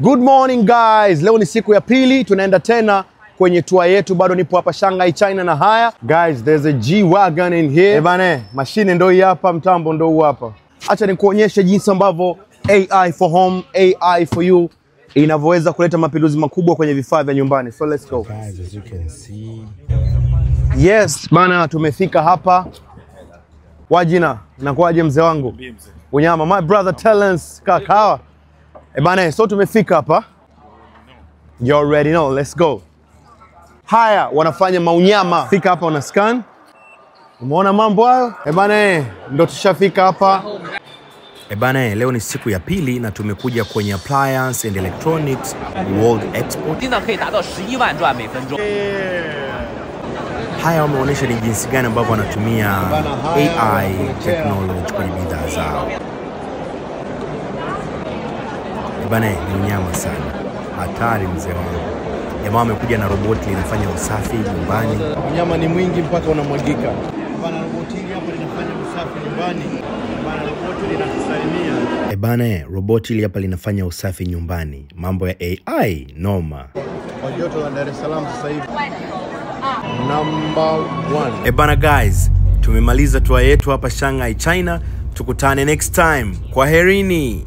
Good morning guys, leo ni siku ya pili, tunaenda tena kwenye tour yetu. Bado nipo hapa Shanghai China na haya. Guys, there's a G-Wagon in here. Bane, mashine ndo hii hapa, mtambo ndo huu hapa. Acha nikuonyeshe jinsi ambavyo AI for home, AI for you inavyoweza kuleta mapinduzi makubwa kwenye vifaa vya nyumbani. So let's go. Guys, as you can see. Yes, bana tumefika hapa. Wajina, nakuaje mzee wangu? Unyama, my brother Talents kakawa. Bana, so tumefika hapa. You already know, let's go. Haya, wanafanya maunyama. Fika hapa una scan. Umeona mambo hayo? Bana, ndo tushafika hapa. Bana, leo ni siku ya pili na tumekuja kwenye Appliance and Electronics World Expo. Haya wameonyesha ni jinsi gani ambavyo wanatumia AI technology kwenye bidhaa zao. Bana, ni unyama sana. Hatari mzee wangu. Jamaa amekuja na roboti linafanya usafi nyumbani. Unyama ni mwingi mpaka unamwagika. Bana, roboti hili hapa linafanya usafi nyumbani. Bana, roboti linatusalimia. Bana, roboti hili hapa linafanya usafi nyumbani. Mambo ya AI noma. Kwa joto la Dar es Salaam sasa hivi. Number 1. Bana guys, tumemaliza tour yetu hapa Shanghai China. Tukutane next time. Kwaherini.